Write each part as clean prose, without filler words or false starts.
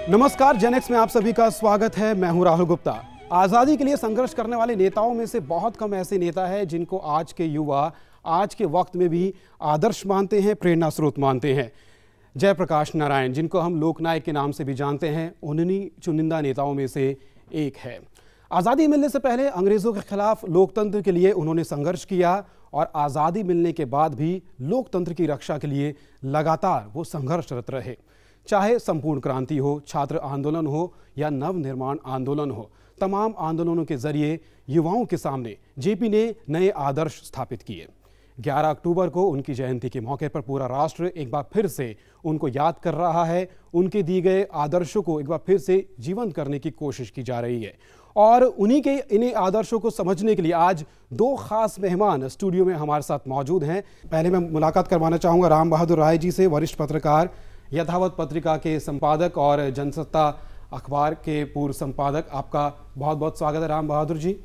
नमस्कार, जेनेक्स में आप सभी का स्वागत है। मैं हूं राहुल गुप्ता। आज़ादी के लिए संघर्ष करने वाले नेताओं में से बहुत कम ऐसे नेता हैं जिनको आज के युवा आज के वक्त में भी आदर्श मानते हैं, प्रेरणा स्रोत मानते हैं। जयप्रकाश नारायण, जिनको हम लोकनायक के नाम से भी जानते हैं, उन्हीं चुनिंदा नेताओं में से एक है। आज़ादी मिलने से पहले अंग्रेज़ों के खिलाफ लोकतंत्र के लिए उन्होंने संघर्ष किया और आज़ादी मिलने के बाद भी लोकतंत्र की रक्षा के लिए लगातार वो संघर्षरत रहे। चाहे संपूर्ण क्रांति हो, छात्र आंदोलन हो या नवनिर्माण आंदोलन हो, तमाम आंदोलनों के जरिए युवाओं के सामने जेपी ने नए आदर्श स्थापित किए। 11 अक्टूबर को उनकी जयंती के मौके पर पूरा राष्ट्र एक बार फिर से उनको याद कर रहा है। उनके दिए गए आदर्शों को एक बार फिर से जीवंत करने की कोशिश की जा रही है और उन्हीं के इन्हीं आदर्शों को समझने के लिए आज दो खास मेहमान स्टूडियो में हमारे साथ मौजूद हैं। पहले मैं मुलाकात करवाना चाहूँगा राम बहादुर राय जी से, वरिष्ठ पत्रकार, यथावत पत्रिका के संपादक और जनसत्ता अखबार के पूर्व संपादक। आपका बहुत बहुत स्वागत है राम बहादुर जी।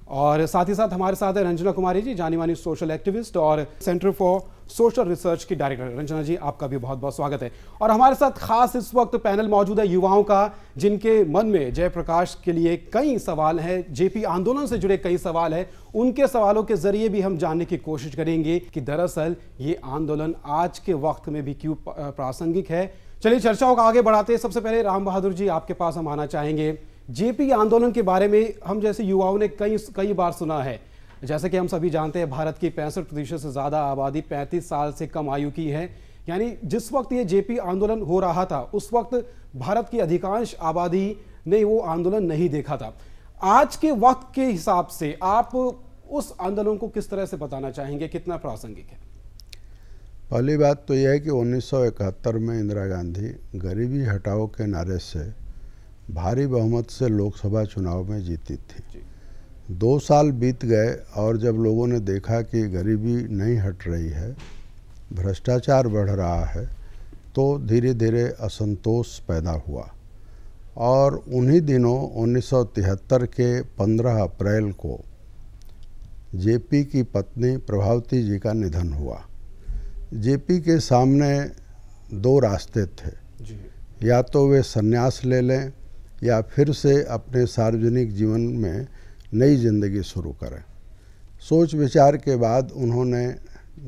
और साथ ही साथ हमारे साथ है रंजना कुमारी जी, जानी मानी सोशल एक्टिविस्ट और सेंटर फॉर सोशल रिसर्च की डायरेक्टर। रंजना जी, आपका भी बहुत बहुत स्वागत है। और हमारे साथ खास इस वक्त पैनल मौजूद है युवाओं का, जिनके मन में जयप्रकाश के लिए कई सवाल हैं, जेपी आंदोलन से जुड़े कई सवाल हैं। उनके सवालों के जरिए भी हम जानने की कोशिश करेंगे कि दरअसल ये आंदोलन आज के वक्त में भी क्यों प्रासंगिक है। चलिए चर्चाओं को आगे बढ़ाते हैं। सबसे पहले राम बहादुर जी, आपके पास हम आना चाहेंगे। जेपी आंदोलन के बारे में हम जैसे युवाओं ने कई बार सुना है। जैसे कि हम सभी जानते हैं, भारत की 65% से ज़्यादा आबादी 35 साल से कम आयु की है। यानी जिस वक्त ये जेपी आंदोलन हो रहा था उस वक्त भारत की अधिकांश आबादी ने वो आंदोलन नहीं देखा था। आज के वक्त के हिसाब से आप उस आंदोलन को किस तरह से बताना चाहेंगे, कितना प्रासंगिक है? पहली बात तो यह है कि 1971 में इंदिरा गांधी गरीबी हटाओ के नारे से भारी बहुमत से लोकसभा चुनाव में जीती थी। 2 साल बीत गए और जब लोगों ने देखा कि गरीबी नहीं हट रही है, भ्रष्टाचार बढ़ रहा है, तो धीरे धीरे असंतोष पैदा हुआ। और उन्हीं दिनों 1973 के 15 अप्रैल को जेपी की पत्नी प्रभावती जी का निधन हुआ। जेपी के सामने 2 रास्ते थे जी। या तो वे संन्यास ले लें या फिर से अपने सार्वजनिक जीवन में नई जिंदगी शुरू करें। सोच विचार के बाद उन्होंने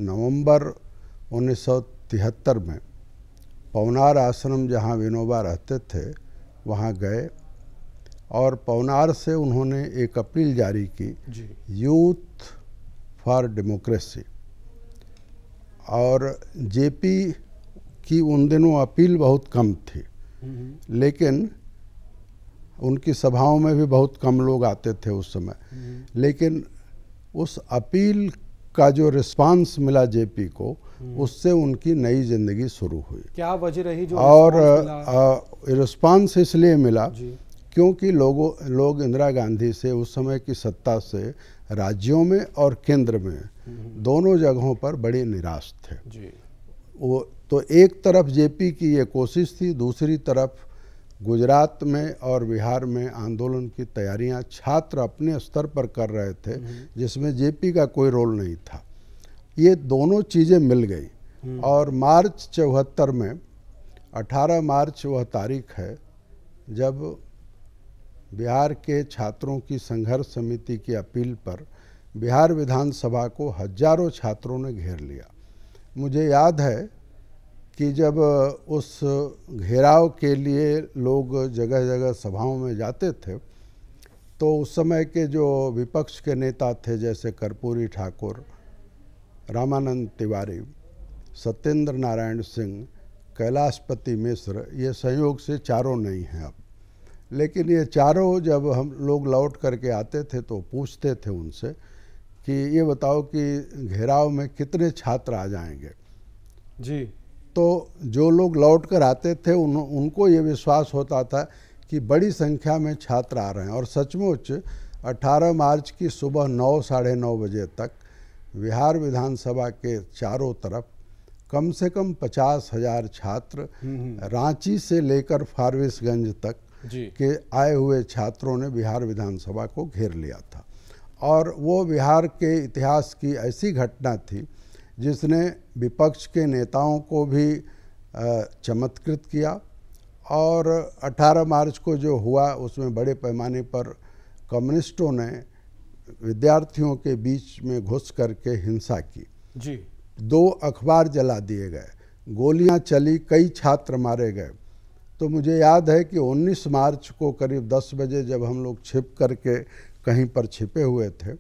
नवंबर 1973 में पवनार आश्रम, जहां विनोबा रहते थे, वहां गए और पवनार से उन्होंने एक अपील जारी की, यूथ फॉर डेमोक्रेसी। और जेपी की उन दिनों अपील बहुत कम थी, लेकिन उनकी सभाओं में भी बहुत कम लोग आते थे उस समय। लेकिन उस अपील का जो रिस्पांस मिला जेपी को, उससे उनकी नई जिंदगी शुरू हुई। क्या वजह रही जो और रिस्पांस इसलिए मिला क्योंकि लोग इंदिरा गांधी से, उस समय की सत्ता से, राज्यों में और केंद्र में दोनों जगहों पर बड़े निराश थे जी। वो तो एक तरफ जेपी की ये कोशिश थी, दूसरी तरफ गुजरात में और बिहार में आंदोलन की तैयारियां छात्र अपने स्तर पर कर रहे थे, जिसमें जेपी का कोई रोल नहीं था। ये दोनों चीज़ें मिल गई और मार्च 74 में 18 मार्च वह तारीख है जब बिहार के छात्रों की संघर्ष समिति की अपील पर बिहार विधानसभा को हजारों छात्रों ने घेर लिया। मुझे याद है कि जब उस घेराव के लिए लोग जगह जगह सभाओं में जाते थे, तो उस समय के जो विपक्ष के नेता थे, जैसे कर्पूरी ठाकुर, रामानंद तिवारी, सत्येंद्र नारायण सिंह, कैलाशपति मिश्र, ये संयोग से चारों नहीं हैं अब, लेकिन ये चारों जब हम लोग लौट करके आते थे तो पूछते थे उनसे कि ये बताओ कि घेराव में कितने छात्र आ जाएंगे जी। तो जो लोग लौट कर आते थे उनको ये विश्वास होता था कि बड़ी संख्या में छात्र आ रहे हैं। और सचमुच 18 मार्च की सुबह 9 साढ़े 9 बजे तक बिहार विधानसभा के चारों तरफ कम से कम 50,000 छात्र, रांची से लेकर फारबिसगंज तक के आए हुए छात्रों ने बिहार विधानसभा को घेर लिया था। और वो बिहार के इतिहास की ऐसी घटना थी जिसने विपक्ष के नेताओं को भी चमत्कृत किया और 18 मार्च को जो हुआ उसमें बड़े पैमाने पर कम्युनिस्टों ने विद्यार्थियों के बीच में घुस करके हिंसा की जी। 2 अखबार जला दिए गए, गोलियां चली, कई छात्र मारे गए। तो मुझे याद है कि 19 मार्च को करीब 10 बजे जब हम लोग छिप करके कहीं पर छिपे हुए थे,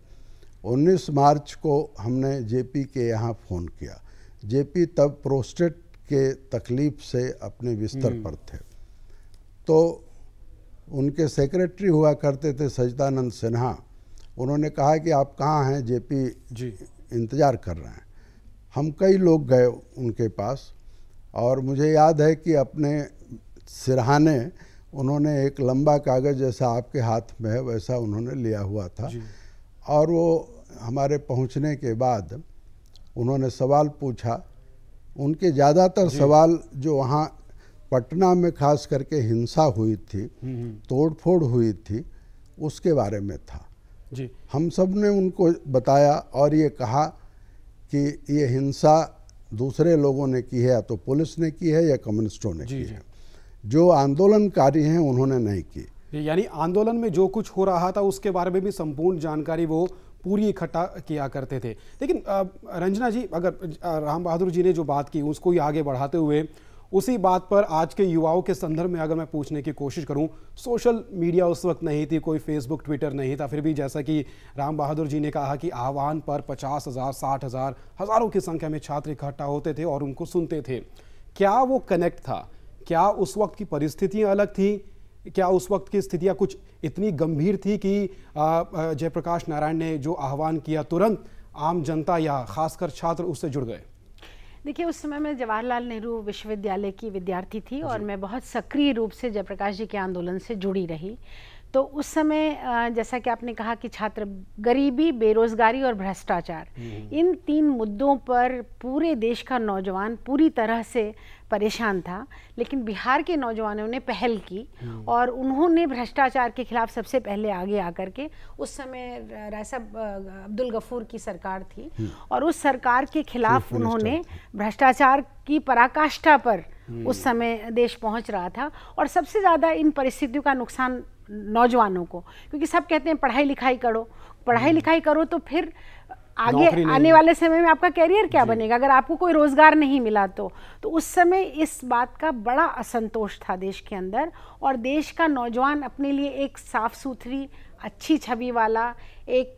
19 मार्च को हमने जेपी के यहाँ फ़ोन किया। जेपी तब प्रोस्टेट के तकलीफ़ से अपने बिस्तर पर थे। तो उनके सेक्रेटरी हुआ करते थे सच्चिदानंद सिन्हा, उन्होंने कहा कि आप कहाँ हैं, जेपी जी इंतज़ार कर रहे हैं। हम कई लोग गए उनके पास और मुझे याद है कि अपने सिरहाने उन्होंने एक लंबा कागज़ जैसा आपके हाथ में है वैसा उन्होंने लिया हुआ था और वो हमारे पहुंचने के बाद उन्होंने सवाल पूछा। उनके ज़्यादातर सवाल जो वहाँ पटना में खास करके हिंसा हुई थी, तोड़फोड़ हुई थी, उसके बारे में था जी। हम सब ने उनको बताया और ये कहा कि ये हिंसा दूसरे लोगों ने की है, या तो पुलिस ने की है या कम्युनिस्टों ने की है, जो आंदोलनकारी हैं उन्होंने नहीं की। यानी आंदोलन में जो कुछ हो रहा था उसके बारे में भी संपूर्ण जानकारी वो पूरी इकट्ठा किया करते थे। लेकिन रंजना जी, अगर राम बहादुर जी ने जो बात की उसको ही आगे बढ़ाते हुए उसी बात पर आज के युवाओं के संदर्भ में अगर मैं पूछने की कोशिश करूं, सोशल मीडिया उस वक्त नहीं थी, कोई फेसबुक ट्विटर नहीं था, फिर भी जैसा कि राम बहादुर जी ने कहा कि आह्वान पर 50,000 60,000 हज़ारों की संख्या में छात्र इकट्ठा होते थे और उनको सुनते थे। क्या वो कनेक्ट था? क्या उस वक्त की परिस्थितियां अलग थी? क्या उस वक्त की स्थितियां कुछ इतनी गंभीर थी कि जयप्रकाश नारायण ने जो आह्वान किया तुरंत आम जनता या खासकर छात्र उससे जुड़ गए? देखिए, उस समय मैं जवाहरलाल नेहरू विश्वविद्यालय की विद्यार्थी थी और मैं बहुत सक्रिय रूप से जयप्रकाश जी के आंदोलन से जुड़ी रही। तो उस समय जैसा कि आपने कहा कि छात्र गरीबी, बेरोजगारी और भ्रष्टाचार, इन 3 मुद्दों पर पूरे देश का नौजवान पूरी तरह से परेशान था। लेकिन बिहार के नौजवानों ने पहल की और उन्होंने भ्रष्टाचार के खिलाफ सबसे पहले आगे आकर के, उस समय राय साहब अब्दुल गफूर की सरकार थी और उस सरकार के खिलाफ उन्होंने भ्रष्टाचार की पराकाष्ठा पर उस समय देश पहुंच रहा था। और सबसे ज़्यादा इन परिस्थितियों का नुकसान नौजवानों को, क्योंकि सब कहते हैं पढ़ाई लिखाई करो, पढ़ाई लिखाई करो तो फिर आगे आने वाले समय में आपका कैरियर क्या बनेगा अगर आपको कोई रोजगार नहीं मिला तो उस समय इस बात का बड़ा असंतोष था देश के अंदर। और देश का नौजवान अपने लिए एक साफ सुथरी, अच्छी छवि वाला, एक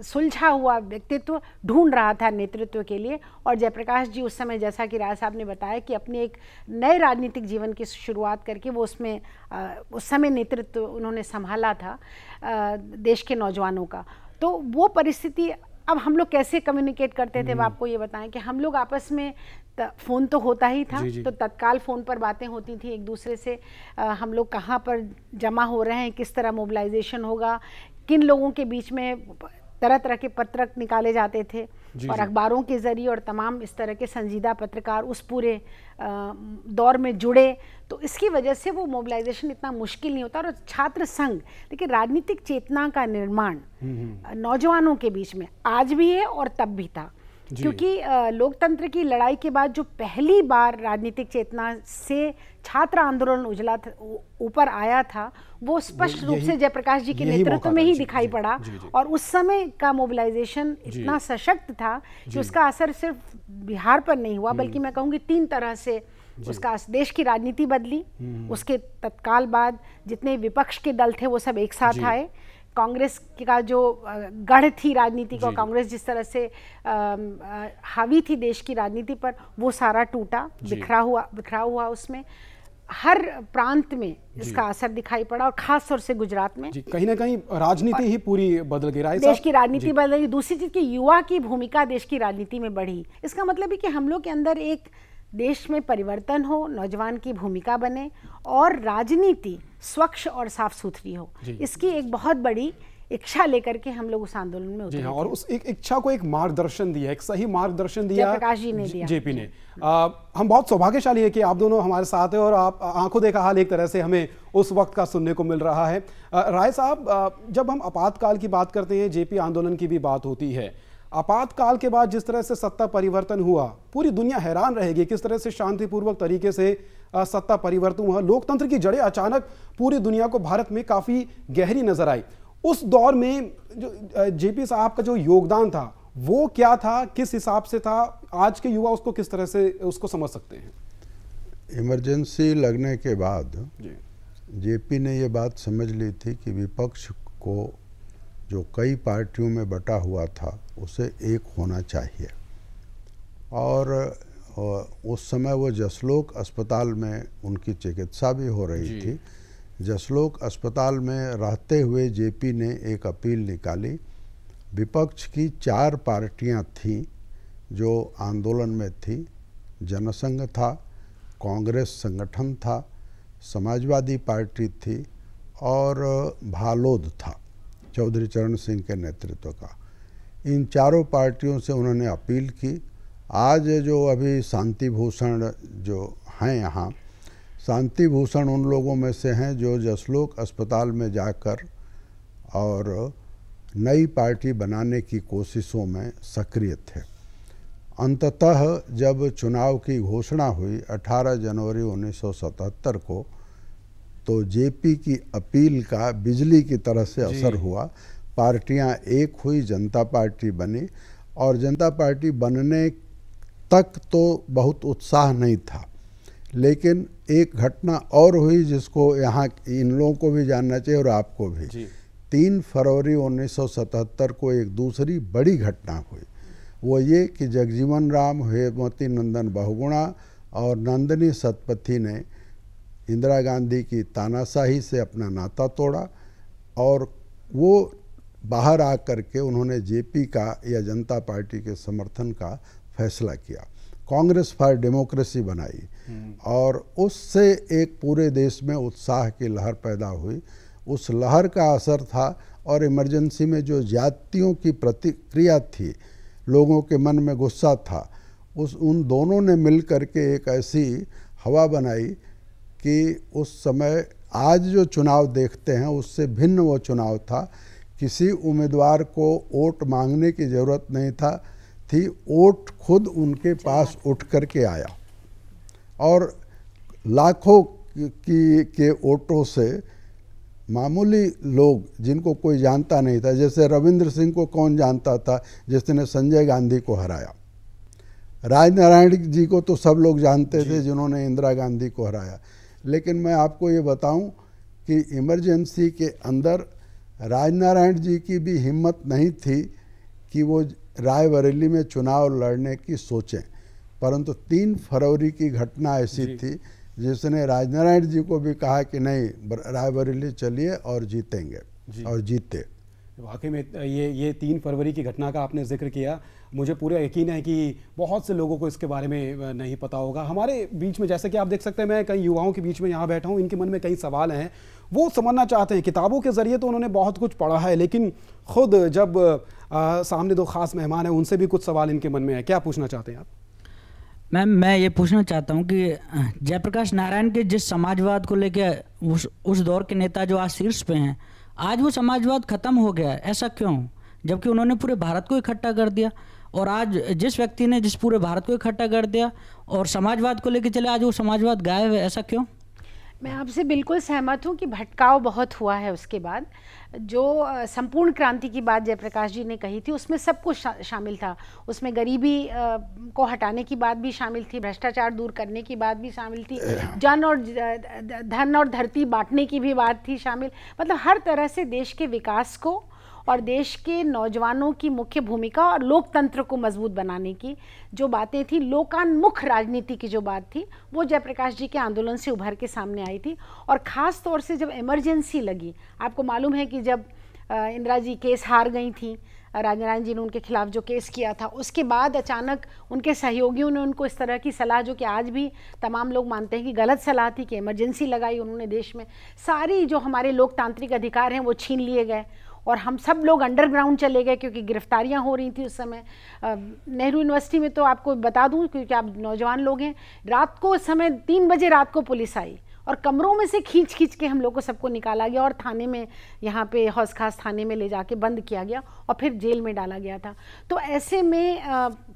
सुलझा हुआ व्यक्तित्व ढूंढ रहा था नेतृत्व के लिए। और जयप्रकाश जी उस समय, जैसा कि राय साहब ने बताया, कि अपने एक नए राजनीतिक जीवन की शुरुआत करके वो उसमें उस समय नेतृत्व उन्होंने संभाला था देश के नौजवानों का। तो वो परिस्थिति, अब हम लोग कैसे कम्युनिकेट करते थे, वो आपको ये बताएं कि हम लोग आपस में फ़ोन तो होता ही था, तो तत्काल फ़ोन पर बातें होती थी एक दूसरे से। हम लोग कहाँ पर जमा हो रहे हैं, किस तरह मोबिलाइजेशन होगा, किन लोगों के बीच में तरह तरह के पत्रक निकाले जाते थे और अखबारों के ज़रिए और तमाम इस तरह के संजीदा पत्रकार उस पूरे दौर में जुड़े। तो इसकी वजह से वो मोबिलाइजेशन इतना मुश्किल नहीं होता। और छात्र संघ, देखिए, राजनीतिक चेतना का निर्माण नौजवानों के बीच में आज भी है और तब भी था, क्योंकि लोकतंत्र की लड़ाई के बाद जो पहली बार राजनीतिक चेतना से छात्र आंदोलन उजला ऊपर आया था, वो स्पष्ट रूप से जयप्रकाश जी के नेतृत्व में ही दिखाई पड़ा। और उस समय का मोबिलाइजेशन इतना सशक्त था कि उसका असर सिर्फ बिहार पर नहीं हुआ, बल्कि मैं कहूँगी 3 तरह से उसका देश की राजनीति बदली। उसके तत्काल बाद जितने विपक्ष के दल थे वो सब एक साथ आए। कांग्रेस का जो गढ़ थी राजनीति का, कांग्रेस जिस तरह से हावी थी देश की राजनीति पर, वो सारा टूटा, बिखरा हुआ उसमें हर प्रांत में इसका असर दिखाई पड़ा और खास तौर से गुजरात में कहीं ना कहीं राजनीति ही पूरी बदल गई। देश की राजनीति बदल गई। दूसरी चीज की युवा की भूमिका देश की राजनीति में बढ़ी। इसका मतलब है कि हम लोग के अंदर एक देश में परिवर्तन हो, नौजवान की भूमिका बने और राजनीति स्वच्छ और साफ सुथरी हो, इसकी एक बहुत बड़ी इच्छा लेकर के हम लोग उस आंदोलन में उतरे। हाँ, और उस एक इच्छा को एक मार्गदर्शन दिया, एक सही मार्गदर्शन दिया जयप्रकाश जी ने दिया, जेपी ने। हम बहुत सौभाग्यशाली है कि आप दोनों हमारे साथ हैं और आप आंखों देखा हाल एक तरह से हमें उस वक्त का सुनने को मिल रहा है। राय साहब, जब हम आपातकाल की बात करते हैं, जेपी आंदोलन की भी बात होती है, आपातकाल के बाद जिस तरह से सत्ता परिवर्तन हुआ, पूरी दुनिया हैरान रहेगी किस तरह से शांतिपूर्वक तरीके से सत्ता परिवर्तन हुआ। लोकतंत्र की जड़ें अचानक पूरी दुनिया को भारत में काफी गहरी नजर आई। उस दौर में जो जेपी साहब का जो योगदान था वो क्या था, किस हिसाब से था, आज के युवा उसको किस तरह से उसको समझ सकते हैं? इमरजेंसी लगने के बाद जेपी ने ये बात समझ ली थी कि विपक्ष को जो कई पार्टियों में बटा हुआ था उसे एक होना चाहिए। और उस समय वो जसलोक अस्पताल में उनकी चिकित्सा भी हो रही थी। जसलोक अस्पताल में रहते हुए जेपी ने एक अपील निकाली। विपक्ष की 4 पार्टियां थीं जो आंदोलन में थी। जनसंघ था, कांग्रेस संगठन था, समाजवादी पार्टी थी और भालोद था, चौधरी चरण सिंह के नेतृत्व का। इन चारों पार्टियों से उन्होंने अपील की। आज जो अभी शांति भूषण जो हैं यहाँ, शांति भूषण उन लोगों में से हैं जो जसलोक अस्पताल में जाकर और नई पार्टी बनाने की कोशिशों में सक्रिय थे। अंततः जब चुनाव की घोषणा हुई 18 जनवरी 1977 को, तो जेपी की अपील का बिजली की तरह से असर हुआ। पार्टियां एक हुई, जनता पार्टी बनी। और जनता पार्टी बनने तक तो बहुत उत्साह नहीं था, लेकिन एक घटना और हुई जिसको यहाँ इन लोगों को भी जानना चाहिए और आपको भी। 3 फरवरी 1977 को एक दूसरी बड़ी घटना हुई। वो ये कि जगजीवन राम, हेमवती नंदन बहुगुणा और नंदिनी सतपथी ने इंदिरा गांधी की तानाशाही से अपना नाता तोड़ा और वो बाहर आकर के उन्होंने जेपी का या जनता पार्टी के समर्थन का फैसला किया। कांग्रेस फॉर डेमोक्रेसी बनाई और उससे एक पूरे देश में उत्साह की लहर पैदा हुई। उस लहर का असर था और इमरजेंसी में जो जातियों की प्रतिक्रिया थी, लोगों के मन में गुस्सा था, उन दोनों ने मिल करके एक ऐसी हवा बनाई कि उस समय आज जो चुनाव देखते हैं उससे भिन्न वो चुनाव था। किसी उम्मीदवार को वोट मांगने की ज़रूरत नहीं थी, वोट खुद उनके पास उठ करके आया और लाखों के वोटों से मामूली लोग जिनको कोई जानता नहीं था, जैसे रविंद्र सिंह को कौन जानता था जिसने संजय गांधी को हराया, राजनारायण जी को तो सब लोग जानते थे जिन्होंने इंदिरा गांधी को हराया। लेकिन मैं आपको ये बताऊं कि इमरजेंसी के अंदर राजनारायण जी की भी हिम्मत नहीं थी कि वो रायबरेली में चुनाव लड़ने की सोचें, परंतु 3 फरवरी की घटना ऐसी थी जिसने राजनारायण जी को भी कहा कि नहीं, रायबरेली चलिए और जीतेंगे, और जीते। वाकई में ये 3 फरवरी की घटना का आपने जिक्र किया, मुझे पूरा यकीन है कि बहुत से लोगों को इसके बारे में नहीं पता होगा। हमारे बीच में जैसे कि आप देख सकते हैं, मैं कई युवाओं के बीच में यहाँ बैठा हूँ, इनके मन में कई सवाल हैं, वो समझना चाहते हैं। किताबों के ज़रिए तो उन्होंने बहुत कुछ पढ़ा है, लेकिन खुद जब सामने 2 खास मेहमान हैं उनसे भी कुछ सवाल इनके मन में है। क्या पूछना चाहते हैं आप? मैम, मैं ये पूछना चाहता हूँ कि जयप्रकाश नारायण के जिस समाजवाद को लेके उस दौर के नेता जो आज शीर्ष पे हैं, आज वो समाजवाद खत्म हो गया है, ऐसा क्यों? जबकि उन्होंने पूरे भारत को इकट्ठा कर दिया, और आज जिस व्यक्ति ने जिस पूरे भारत को इकट्ठा कर दिया और समाजवाद को लेके चले, आज वो समाजवाद गायब है, ऐसा क्यों? मैं आपसे बिल्कुल सहमत हूँ कि भटकाव बहुत हुआ है। उसके बाद जो संपूर्ण क्रांति की बात जयप्रकाश जी ने कही थी उसमें सब कुछ शामिल था। उसमें गरीबी को हटाने की बात भी शामिल थी, भ्रष्टाचार दूर करने की बात भी शामिल थी, धन और धरती बांटने की भी बात थी शामिल। मतलब हर तरह से देश के विकास को और देश के नौजवानों की मुख्य भूमिका और लोकतंत्र को मजबूत बनाने की जो बातें थी, लोकान्मुख राजनीति की जो बात थी, वो जयप्रकाश जी के आंदोलन से उभर के सामने आई थी। और ख़ास तौर से जब इमरजेंसी लगी, आपको मालूम है कि जब इंदिरा जी केस हार गई थी, राजनारायण जी ने उनके खिलाफ जो केस किया था, उसके बाद अचानक उनके सहयोगियों ने उनको इस तरह की सलाह, जो कि आज भी तमाम लोग मानते हैं कि गलत सलाह थी, कि इमरजेंसी लगाई उन्होंने देश में। सारी जो हमारे लोकतांत्रिक अधिकार हैं वो छीन लिए गए और हम सब लोग अंडरग्राउंड चले गए, क्योंकि गिरफ्तारियां हो रही थी उस समय। नेहरू यूनिवर्सिटी में तो आपको बता दूं, क्योंकि आप नौजवान लोग हैं, रात को उस समय 3 बजे रात को पुलिस आई और कमरों में से खींच खींच के हम लोग को सबको निकाला गया और थाने में, यहाँ पे हौस खास थाने में ले जाके बंद किया गया और फिर जेल में डाला गया था। तो ऐसे में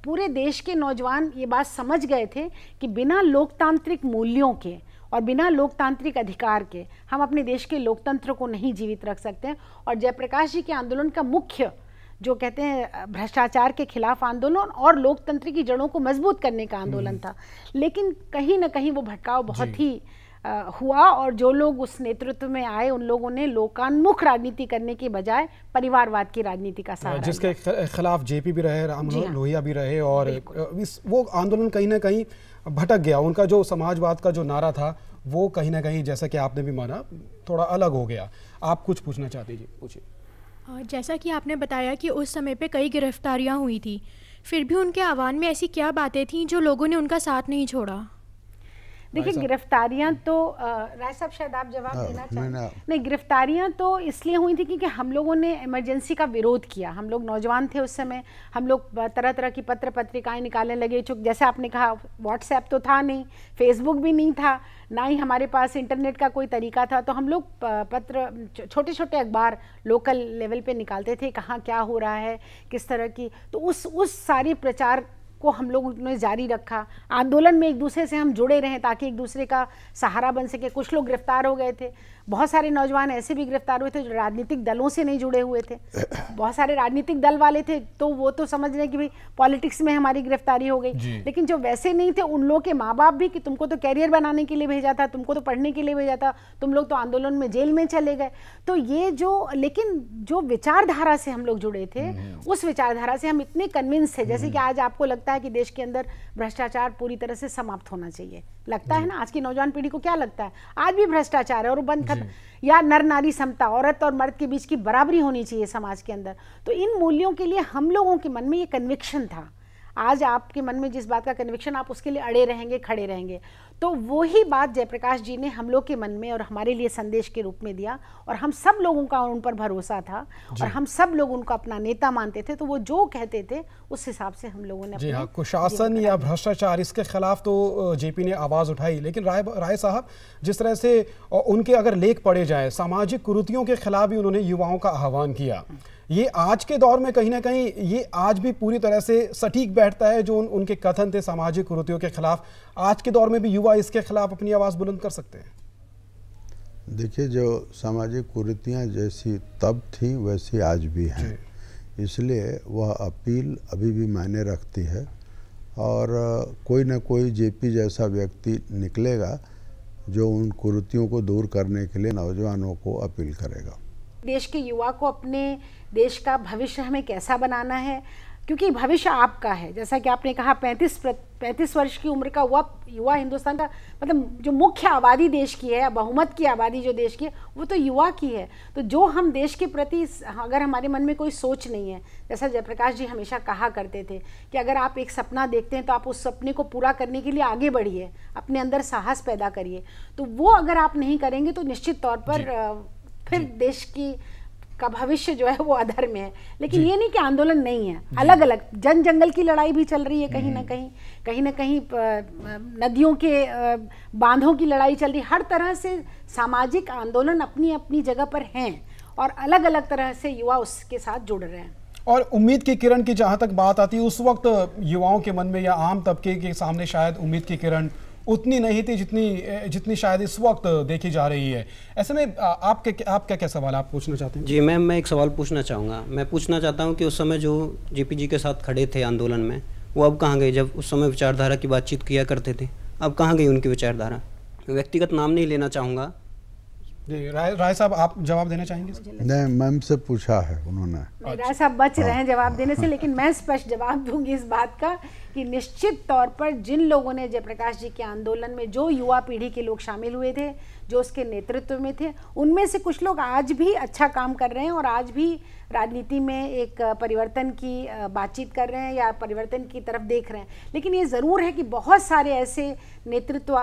पूरे देश के नौजवान ये बात समझ गए थे कि बिना लोकतांत्रिक मूल्यों के और बिना लोकतांत्रिक अधिकार के हम अपने देश के लोकतंत्र को नहीं जीवित रख सकते हैं। और जयप्रकाश जी के आंदोलन का मुख्य जो कहते हैं भ्रष्टाचार के खिलाफ आंदोलन और लोकतंत्र की जड़ों को मजबूत करने का आंदोलन था। लेकिन कहीं ना कहीं वो भटकाव बहुत ही हुआ और जो लोग उस नेतृत्व में आए उन लोगों ने लोकान्मुख राजनीति करने के बजाय परिवारवाद की राजनीति का सहारा जिसके खिलाफ जेपी भी रहे, राम लोहिया भी रहे और वो आंदोलन कहीं ना कहीं भटक गया। उनका जो समाजवाद का जो नारा था वो कहीं ना कहीं, जैसा कि आपने भी माना, थोड़ा अलग हो गया। आप कुछ पूछना चाहते जी, पूछिए। जैसा कि आपने बताया कि उस समय पे कई गिरफ्तारियां हुई थी, फिर भी उनके आह्वान में ऐसी क्या बातें थीं जो लोगों ने उनका साथ नहीं छोड़ा? देखिए गिरफ्तारियां तो राय साहब शायद आप जवाब देना चाहें। नहीं, गिरफ्तारियां तो इसलिए हुई थी क्योंकि हम लोगों ने इमरजेंसी का विरोध किया। हम लोग नौजवान थे उस समय, हम लोग तरह तरह की पत्र पत्रिकाएं निकालने लगे। जैसे आपने कहा व्हाट्सएप तो था नहीं, फेसबुक भी नहीं था, ना ही हमारे पास इंटरनेट का कोई तरीका था। तो हम लोग पत्र, छोटे छोटे अखबार लोकल लेवल पे निकालते थे, कहाँ क्या हो रहा है, किस तरह की। तो उस सारी प्रचार को हम लोगों ने जारी रखा। आंदोलन में एक दूसरे से हम जुड़े रहें ताकि एक दूसरे का सहारा बन सके। कुछ लोग गिरफ्तार हो गए थे, बहुत सारे नौजवान ऐसे भी गिरफ्तार हुए थे जो राजनीतिक दलों से नहीं जुड़े हुए थे। बहुत सारे राजनीतिक दल वाले थे तो वो तो समझ रहे कि भाई पॉलिटिक्स में हमारी गिरफ्तारी हो गई, लेकिन जो वैसे नहीं थे उन लोगों के माँ बाप भी कि तुमको तो कैरियर बनाने के लिए भेजा था, तुमको तो पढ़ने के लिए भेजा था, तुम लोग तो आंदोलन में जेल में चले गए। तो ये लेकिन जो विचारधारा से हम लोग जुड़े थे उस विचारधारा से हम इतने कन्विंस थे, जैसे कि आज आपको लगता है कि देश के अंदर भ्रष्टाचार पूरी तरह से समाप्त होना चाहिए। लगता है ना, आज की नौजवान पीढ़ी को क्या लगता है? आज भी भ्रष्टाचार है और बंद खत्म, या नर नारी समता, औरत और मर्द के बीच की बराबरी होनी चाहिए समाज के अंदर। तो इन मूल्यों के लिए हम लोगों के मन में ये कन्विक्शन था। आज आपके मन में जिस बात का कन्विक्शन, आप उसके लिए अड़े रहेंगे, खड़े रहेंगे। तो वही बात जयप्रकाश जी ने हम लोग के मन में और हमारे लिए संदेश के रूप में दिया और हम सब लोगों का उन पर भरोसा था और हम सब लोग उनको अपना नेता मानते थे। तो वो जो कहते थे उस हिसाब से हम लोगों ने जी हाँ, कुशासन या भ्रष्टाचार इसके खिलाफ तो जेपी ने आवाज़ उठाई। लेकिन राय साहब, जिस तरह से उनके अगर लेख पढ़े जाए, सामाजिक कुरीतियों के खिलाफ भी उन्होंने युवाओं का आह्वान किया। ये आज के दौर में कहीं ना कहीं ये आज भी पूरी तरह से सटीक बैठता है जो उनके कथन थे सामाजिक कुरीतियों के खिलाफ। आज के दौर में भी युवा इसके खिलाफ अपनी आवाज़ बुलंद कर सकते हैं। देखिए, जो सामाजिक कुरीतियाँ जैसी तब थी वैसी आज भी हैं, इसलिए वह अपील अभी भी मायने रखती है और कोई ना कोई जेपी जैसा व्यक्ति निकलेगा जो उन कुरीतियों को दूर करने के लिए नौजवानों को अपील करेगा। देश के युवा को अपने देश का भविष्य हमें कैसा बनाना है, क्योंकि भविष्य आपका है। जैसा कि आपने कहा 35 वर्ष की उम्र का युवा हिंदुस्तान का, मतलब जो मुख्य आबादी देश की है, बहुमत की आबादी जो देश की है वो तो युवा की है। तो जो हम देश के प्रति, अगर हमारे मन में कोई सोच नहीं है, जैसा जयप्रकाश जी हमेशा कहा करते थे कि अगर आप एक सपना देखते हैं तो आप उस सपने को पूरा करने के लिए आगे बढ़िए, अपने अंदर साहस पैदा करिए। तो वो अगर आप नहीं करेंगे तो निश्चित तौर पर फिर देश का भविष्य जो है वो अधर में है। लेकिन ये नहीं कि आंदोलन नहीं है, अलग अलग जंगल की लड़ाई भी चल रही है, कहीं ना कहीं नदियों के बांधों की लड़ाई चल रही है। हर तरह से सामाजिक आंदोलन अपनी अपनी जगह पर हैं और अलग अलग तरह से युवा उसके साथ जुड़ रहे हैं। और उम्मीद की किरण की जहाँ तक बात आती है, उस वक्त युवाओं के मन में या आम तबके के सामने शायद उम्मीद की किरण उतनी नहीं थी जितनी शायद इस वक्त देखी जा रही है। ऐसे में आपका क्या सवाल आप पूछना चाहते हैं? जी मैम, मैं एक सवाल पूछना चाहूँगा। मैं पूछना चाहता हूँ कि उस समय जो जेपी जी के साथ खड़े थे आंदोलन में, वो अब कहाँ गए? जब उस समय विचारधारा की बातचीत किया करते थे, अब कहाँ गई उनकी विचारधारा? व्यक्तिगत नाम नहीं लेना चाहूँगा। जी राय साहब, आप जवाब देना चाहेंगे? नहीं, मैम से पूछा है उन्होंने। राय साहब बच रहे हैं जवाब देने से, लेकिन मैं स्पष्ट जवाब दूंगी इस बात का कि निश्चित तौर पर जिन लोगों ने जयप्रकाश जी के आंदोलन में, जो युवा पीढ़ी के लोग शामिल हुए थे, जो उसके नेतृत्व में थे, उनमें से कुछ लोग आज भी अच्छा काम कर रहे हैं और आज भी राजनीति में एक परिवर्तन की बातचीत कर रहे हैं या परिवर्तन की तरफ देख रहे हैं। लेकिन ये ज़रूर है कि बहुत सारे ऐसे नेतृत्व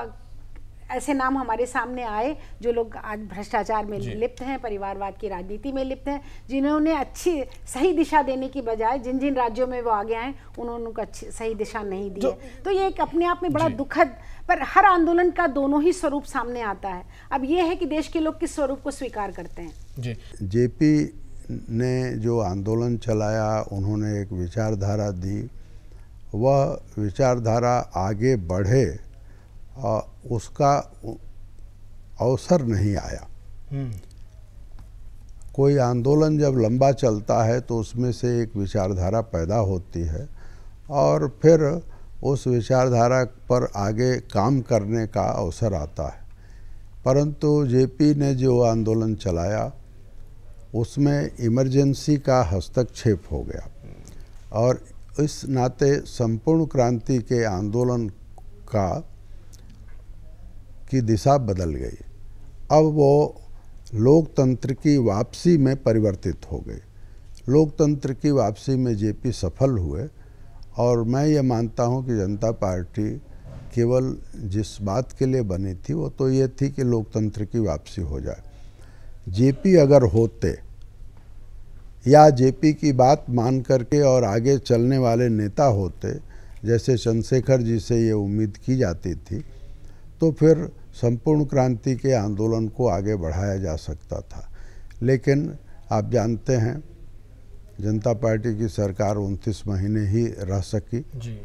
ऐसे नाम हमारे सामने आए जो लोग आज भ्रष्टाचार में लिप्त हैं, परिवारवाद की राजनीति में लिप्त हैं, जिन्होंने अच्छी सही दिशा देने की बजाय जिन जिन राज्यों में वो आगे आए उन्होंने उनको अच्छी सही दिशा नहीं दी है। तो ये एक अपने आप में बड़ा दुखद, पर हर आंदोलन का दोनों ही स्वरूप सामने आता है। अब ये है कि देश के लोग किस स्वरूप को स्वीकार करते हैं। जी, जेपी ने जो आंदोलन चलाया, उन्होंने एक विचारधारा दी, वह विचारधारा आगे बढ़े उसका अवसर नहीं आया। कोई आंदोलन जब लंबा चलता है तो उसमें से एक विचारधारा पैदा होती है और फिर उस विचारधारा पर आगे काम करने का अवसर आता है। परंतु जेपी ने जो आंदोलन चलाया उसमें इमरजेंसी का हस्तक्षेप हो गया और इस नाते संपूर्ण क्रांति के आंदोलन की दिशा बदल गई। अब वो लोकतंत्र की वापसी में परिवर्तित हो गई। लोकतंत्र की वापसी में जेपी सफल हुए और मैं ये मानता हूँ कि जनता पार्टी केवल जिस बात के लिए बनी थी वो तो ये थी कि लोकतंत्र की वापसी हो जाए। जेपी अगर होते या जेपी की बात मान करके और आगे चलने वाले नेता होते, जैसे चंद्रशेखर जी से ये उम्मीद की जाती थी, तो फिर संपूर्ण क्रांति के आंदोलन को आगे बढ़ाया जा सकता था। लेकिन आप जानते हैं जनता पार्टी की सरकार 29 महीने ही रह सकी जी।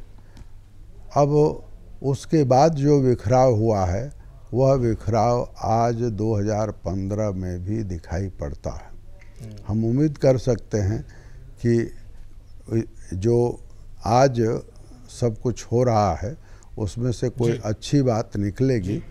अब उसके बाद जो बिखराव हुआ है वह बिखराव आज 2015 में भी दिखाई पड़ता है। हम उम्मीद कर सकते हैं कि जो आज सब कुछ हो रहा है उसमें से कोई अच्छी बात निकलेगी,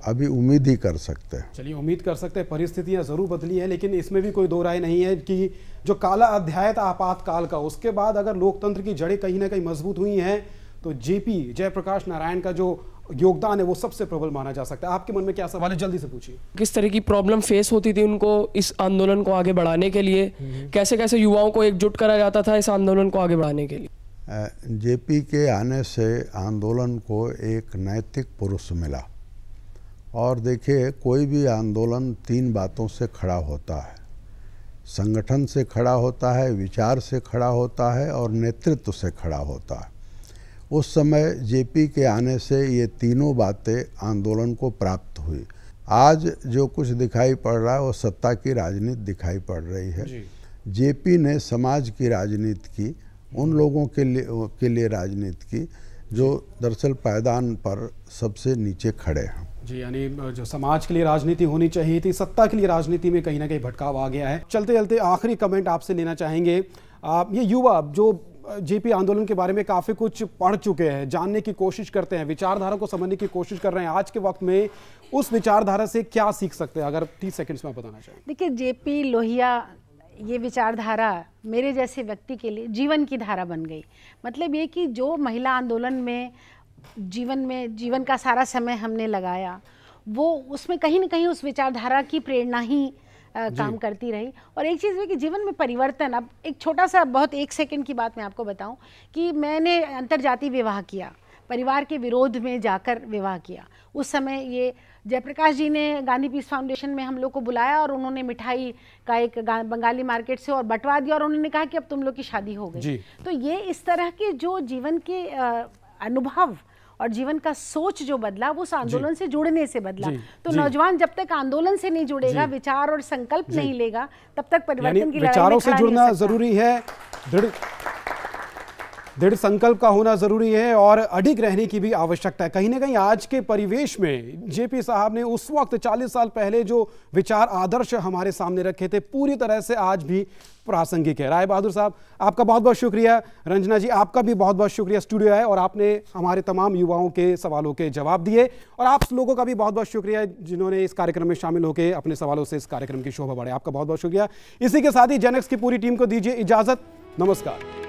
अभी उम्मीद ही कर सकते हैं। चलिए उम्मीद कर सकते हैं। परिस्थितियां ज़रूर बदली हैं, लेकिन इसमें भी कोई दो राय नहीं है कि जो काला अध्याय था आपातकाल का, उसके बाद अगर लोकतंत्र की जड़ें कहीं ना कहीं मजबूत हुई हैं तो जेपी जयप्रकाश नारायण का जो योगदान है वो सबसे प्रबल माना जा सकता है। आपके मन में क्या सवाल है, जल्दी से पूछिए। किस तरह की प्रॉब्लम फेस होती थी उनको इस आंदोलन को आगे बढ़ाने के लिए, कैसे कैसे युवाओं को एकजुट करा जाता था इस आंदोलन को आगे बढ़ाने के लिए? जेपी के आने से आंदोलन को एक नैतिक पुरुष मिला। और देखिए, कोई भी आंदोलन 3 बातों से खड़ा होता है। संगठन से खड़ा होता है, विचार से खड़ा होता है और नेतृत्व से खड़ा होता है। उस समय जेपी के आने से ये तीनों बातें आंदोलन को प्राप्त हुई। आज जो कुछ दिखाई पड़ रहा है वो सत्ता की राजनीति दिखाई पड़ रही है। जेपी ने समाज की राजनीति की, उन लोगों के लिए राजनीति की जो दरअसल पायदान पर सबसे नीचे खड़े हैं। जी, यानी जो समाज के लिए राजनीति होनी चाहिए थी, सत्ता के लिए राजनीति में कहीं ना कहीं भटकाव आ गया है। चलते चलते आखिरी कमेंट आपसे लेना चाहेंगे। ये युवा जो जेपी आंदोलन के बारे में काफ़ी कुछ पढ़ चुके हैं, जानने की कोशिश करते हैं, विचारधारा को समझने की कोशिश कर रहे हैं, आज के वक्त में उस विचारधारा से क्या सीख सकते हैं, अगर 30 सेकंड्स में आप बताना चाहें। देखिए, जेपी लोहिया ये विचारधारा मेरे जैसे व्यक्ति के लिए जीवन की धारा बन गई। मतलब ये कि जो महिला आंदोलन में जीवन का सारा समय हमने लगाया, वो उसमें कहीं ना कहीं उस विचारधारा की प्रेरणा ही काम करती रही। और एक चीज़ है कि जीवन में परिवर्तन, अब एक छोटा सा बहुत 1 सेकंड की बात मैं आपको बताऊं कि मैंने अंतर्जातीय विवाह किया, परिवार के विरोध में जाकर विवाह किया। उस समय ये जयप्रकाश जी ने गांधी पीस फाउंडेशन में हम लोग को बुलाया और उन्होंने मिठाई का एक बंगाली मार्केट से और बंटवा दिया और उन्होंने कहा कि अब तुम लोग की शादी हो गई। तो ये इस तरह के जो जीवन के अनुभव और जीवन का सोच जो बदला वो उस आंदोलन से जुड़ने से बदला। तो नौजवान जब तक आंदोलन से नहीं जुड़ेगा, विचार और संकल्प नहीं लेगा, तब तक परिवर्तन की विचारों से जुड़ना जरूरी है, दृढ़ संकल्प का होना जरूरी है और अडिग रहने की भी आवश्यकता है। कहीं ना कहीं आज के परिवेश में जेपी साहब ने उस वक्त 40 साल पहले जो विचार आदर्श हमारे सामने रखे थे पूरी तरह से आज भी प्रासंगिक है। राय बहादुर साहब, आपका बहुत बहुत शुक्रिया। रंजना जी, आपका भी बहुत बहुत शुक्रिया स्टूडियो आए और आपने हमारे तमाम युवाओं के सवालों के जवाब दिए। और आप लोगों का भी बहुत बहुत शुक्रिया जिन्होंने इस कार्यक्रम में शामिल होकर अपने सवालों से इस कार्यक्रम की शोभा बढ़ाई। आपका बहुत बहुत शुक्रिया। इसी के साथ ही जनएक्स की पूरी टीम को दीजिए इजाजत। नमस्कार।